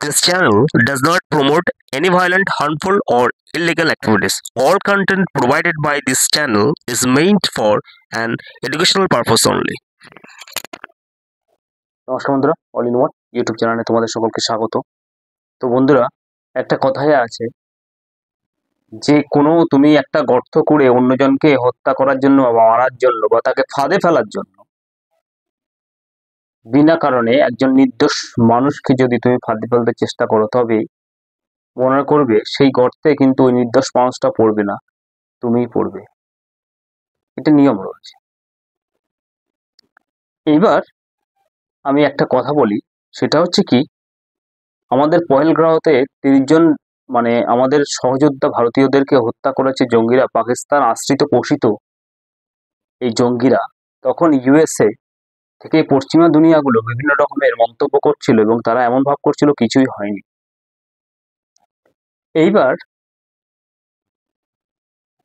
This channel does not promote any violent, harmful, or illegal activities. All content provided by this channel is meant for an educational purpose only. নমস্কার বন্ধুরা, all in one YouTube চ্যানেলে তোমাদের সকলকে স্বাগত। তো বন্ধুরা, একটা কথাই আছে যে তুমি একটা গর্ত করে অন্যজনকে হত্যা করার জন্য বা মারার জন্য বা তাকে ফাঁদে ফেলার জন্য বিনা কারণে একজন নির্দোষ মানুষকে যদি তুমি ফাঁদে ফেলতে চেষ্টা করো, তবে মনে করবে সেই গর্তে কিন্তু ওই নির্দোষ মানুষটা পড়বে না, তুমিই পড়বে। এটা নিয়ম রয়েছে। এইবার আমি একটা কথা বলি, সেটা হচ্ছে কি, আমাদের পহেলগ্রাহতে 30 জন আমাদের সহযোদ্ধা ভারতীয়দেরকে হত্যা করেছে জঙ্গিরা, পাকিস্তান আশ্রিত পোষিত এই জঙ্গিরা। তখন ইউএসএ থেকে পশ্চিমা দুনিয়াগুলো বিভিন্ন রকমের মন্তব্য করছিল এবং তারা এমন ভাব করছিল কিছুই হয়নি। এইবার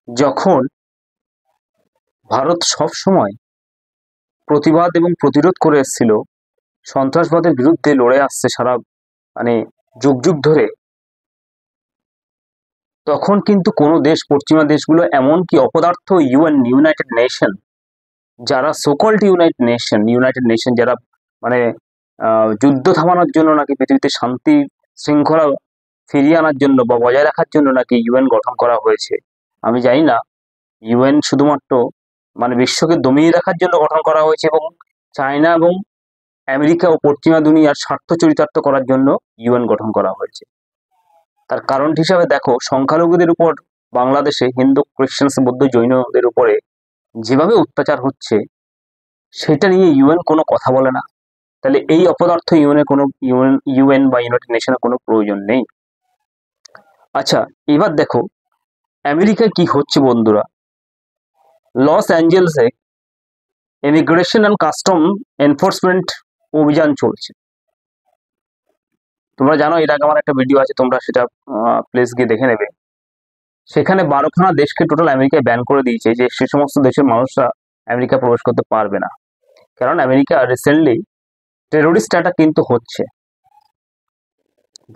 যখন ভারত সব সময় প্রতিবাদ এবং প্রতিরোধ করে এসেছিল, সন্ত্রাসবাদের বিরুদ্ধে লড়ে আসছে সারা যুগ যুগ ধরে, তখন কিন্তু কোনো দেশ, পশ্চিমা দেশগুলো, এমনকি অপদার্থ ইউনাইটেড নেশন, যারা সোকল্ড ইউনাইটেড নেশন যারা যুদ্ধ থামানোর জন্য নাকি পৃথিবীতে শান্তি শৃঙ্খলা ফিরিয়ে আনার জন্য বা বজায় রাখার জন্য নাকি ইউএন গঠন করা হয়েছে। আমি জানি না ইউএন শুধুমাত্র বিশ্বকে দমিয়ে রাখার জন্য গঠন করা হয়েছে এবং চায়না এবং আমেরিকা ও পশ্চিমা দুনিয়ার স্বার্থ চরিতার্থ করার জন্য ইউএন গঠন করা হয়েছে। তার কারণ হিসাবে দেখো, সংখ্যালঘুদের উপর বাংলাদেশে হিন্দু, খ্রিস্টান, বৌদ্ধ, জৈনদের উপরে যেভাবে অত্যাচার হচ্ছে, সেটা নিয়ে ইউএন কোনো কথা বলে না। তাহলে এই অপদার্থ ইউএন বা ইউনাইটেড নেশনের কোনো প্রয়োজন নেই। আচ্ছা, এবার দেখো আমেরিকায় কি হচ্ছে বন্ধুরা। লস অ্যাঞ্জেলসে ইমিগ্রেশন অ্যান্ড কাস্টম এনফোর্সমেন্ট অভিযান চলছে। তোমরা জানো, এর আগে আমার একটা ভিডিও আছে, তোমরা সেটা প্লিজ গিয়ে দেখে নেবে। সেখানে 12খানা দেশকে টোটাল আমেরিকায় ব্যান করে দিয়েছে যে সে সমস্ত দেশের মানুষরা আমেরিকা প্রবেশ করতে পারবে না, কারণ আমেরিকা রিসেন্টলি টেরোরিস্ট অ্যাটাক কিন্তু হচ্ছে।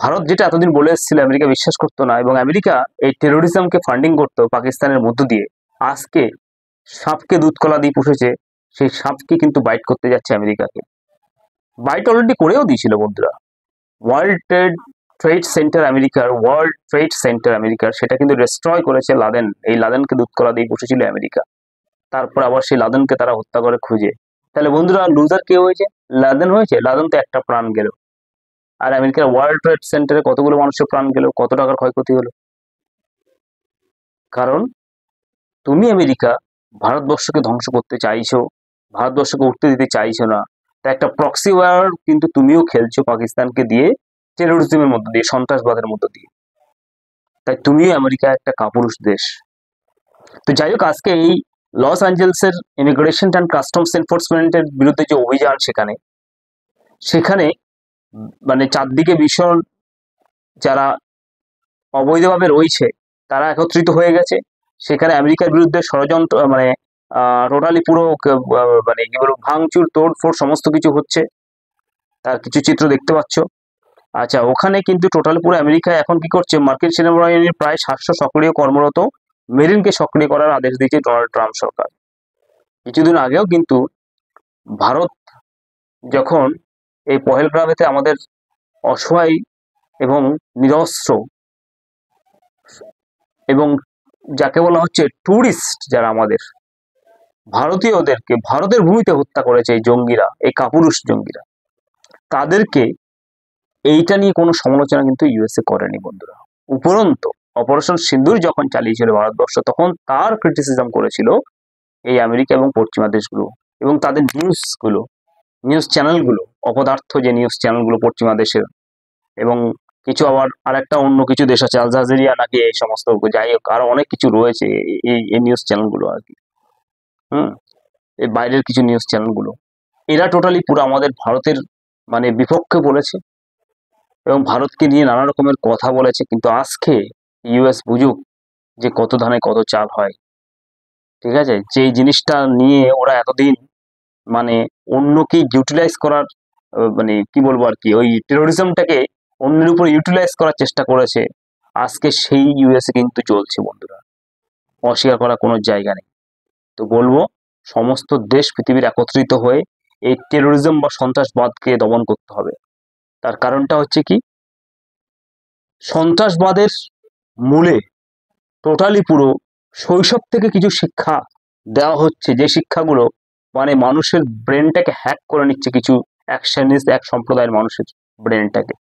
ভারত যেটা এতদিন বলে এসেছিল আমেরিকা বিশ্বাস করতো না, এবং আমেরিকা এই টেরোরিজমকে ফান্ডিং করতো পাকিস্তানের মধ্য দিয়ে। আজকে সাপকে দুধ কলা দিয়ে পুষেছে, সেই সাপকে কিন্তু বাইট করতে যাচ্ছে আমেরিকাকে। বাইট অলরেডি করেও দিয়েছিল বন্ধুরা। ওয়ার্ল্ড ট্রেড সেন্টার আমেরিকার সেটা কিন্তু ডিস্ট্রয় করেছে লাদেন। এই লাদেনকে দুধ কলা দিয়ে পুষেছিল আমেরিকা, তারপর আবার সেই লাদেনকে তারা হত্যা করে খুঁজে। তাহলে বন্ধুরা, লুজার কে হয়েছে? লাদেন হয়েছে। লাদেন তো একটা প্রাণ গেল, আর আমেরিকার ওয়ার্ল্ড ট্রেড সেন্টারে কতগুলো মানুষের প্রাণ গেল, কত টাকার ক্ষয়ক্ষতি হলো। কারণ তুমি আমেরিকা ভারতবর্ষকে ধ্বংস করতে চাইছো, ভারতবর্ষকে উঠতে দিতে চাইছো না। তা একটা প্রক্সি ওয়ার কিন্তু তুমিও খেলছো পাকিস্তানকে দিয়ে, টেরোরিজমের মধ্য দিয়ে, সন্ত্রাসবাদের মধ্য দিয়ে। তাই তুমিও আমেরিকা একটা কাপুরুষ দেশ। তো যাই হোক, আজকে এই লস অ্যাঞ্জেলসের ইমিগ্রেশন অ্যান্ড কাস্টমস এনফোর্সমেন্টের বিরুদ্ধে যে অভিযান, সেখানে চারদিকে ভীষণ যারা অবৈধভাবে রয়েছে তারা একত্রিত হয়ে গেছে। সেখানে আমেরিকার বিরুদ্ধে ষড়যন্ত্র টোটালি পুরো কি বলবো, ভাঙচুর, তোড়ফোড় সমস্ত কিছু হচ্ছে। তার কিছু চিত্র দেখতে পাচ্ছ। আচ্ছা, ওখানে কিন্তু টোটাল পুরো আমেরিকায় এখন কি করছে, মার্কিন সেনাবাহিনীর প্রায় 700 সক্রিয় কর্মরত মেরিনকে সক্রিয় করার আদেশ দিয়েছে ডোনাল্ড ট্রাম্প সরকার। কিছুদিন আগেও কিন্তু ভারত যখন এই পহেলগ্রামেতে আমাদের অসহায় এবং নিরস্ত্র এবং যাকে বলা হচ্ছে টুরিস্ট, যারা আমাদের ভারতীয়দেরকে ভারতের ভূমিতে হত্যা করেছে এই জঙ্গিরা, এই কাপুরুষ জঙ্গিরা, তাদেরকে এইটা নিয়ে কোনো সমালোচনা কিন্তু ইউএসএ করেনি বন্ধুরা। উপরন্তু অপারেশন সিন্দুর যখন চালিয়েছিল ভারতবর্ষ, তখন তার ক্রিটিসিজম করেছিল এই আমেরিকা এবং পশ্চিমা দেশগুলো এবং তাদের নিউজ চ্যানেলগুলো, অপদার্থ যে নিউজ চ্যানেলগুলো পশ্চিমা দেশের, এবং কিছু আবার আরেকটা অন্য কিছু দেশ আছে, আল জাজিরিয়া নাকি, এই সমস্ত, যাই হোক আরো অনেক কিছু রয়েছে এই নিউজ চ্যানেলগুলো আর কি। এই বাইরের কিছু নিউজ চ্যানেলগুলো, এরা টোটালি পুরো আমাদের ভারতের বিপক্ষে বলেছে এবং ভারতকে নিয়ে নানা রকমের কথা বলেছে। কিন্তু আজকে ইউএস বুঝুক যে কত ধানে কত চাল হয়। ঠিক আছে, যে জিনিসটা নিয়ে ওরা এতদিন অন্যকে ইউটিলাইজ করার কি বলবো আর কি, ওই টেরোরিজমটাকে অন্যের উপর ইউটিলাইজ করার চেষ্টা করেছে, আজকে সেই ইউএসএ কিন্তু চলছে বন্ধুরা, অস্বীকার করার কোনো জায়গা নেই। তো বলবো সমস্ত দেশ পৃথিবীর একত্রিত হয়ে এই টেরোরিজম বা সন্ত্রাসবাদকে দমন করতে হবে। তার কারণটা হচ্ছে কি, সন্ত্রাসবাদের মূলে টোটালি পুরো শৈশব থেকে কিছু শিক্ষা দেওয়া হচ্ছে, যে শিক্ষাগুলো মানে মানুষের ব্রেনটাকে হ্যাক করে নিচ্ছে কিছু এক শ্রেণীর এক সম্প্রদায়ের মানুষের ব্রেনটাকে,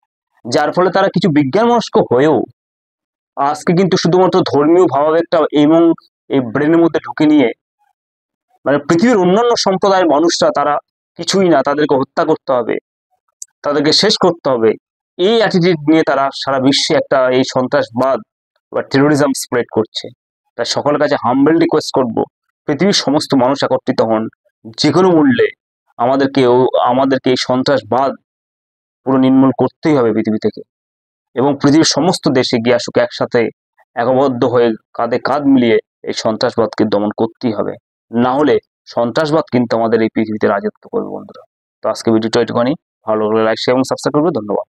যার ফলে তারা কিছু বিজ্ঞান মনস্ক হয়েও আজকে কিন্তু শুধুমাত্র ধর্মীয় ভাবাবেগটা এবং এই ব্রেনের মধ্যে ঢুকে নিয়ে মানে পৃথিবীর অন্যান্য সম্প্রদায়ের মানুষরা তারা কিছুই না, তাদেরকে হত্যা করতে হবে, তাদেরকে শেষ করতে হবে, এই অ্যাটিটিউড নিয়ে তারা সারা বিশ্বে একটা এই সন্ত্রাসবাদ বা টেরোরিজম স্প্রেড করছে। তাই সকলের কাছে হাম্বল রিকোয়েস্ট করব, পৃথিবীর সমস্ত মানুষ একত্রিত হন, যে কোনো মূল্যে আমাদেরকে এই সন্ত্রাসবাদ পুরো নির্মূল করতেই হবে পৃথিবী থেকে, এবং পৃথিবীর সমস্ত দেশে গিয়ে আসুক একসাথে একবদ্ধ হয়ে কাঁধে কাঁধ মিলিয়ে এই সন্ত্রাসবাদকে দমন করতেই হবে। না হলে সন্ত্রাসবাদ কিন্তু আমাদের এই পৃথিবীতে রাজত্ব করবে বন্ধুরা। তো আজকে ভিডিওটা এটুখানি, ভালো লাগলে লাইক শেয়ার এবং সাবস্ক্রাইব করবে। ধন্যবাদ।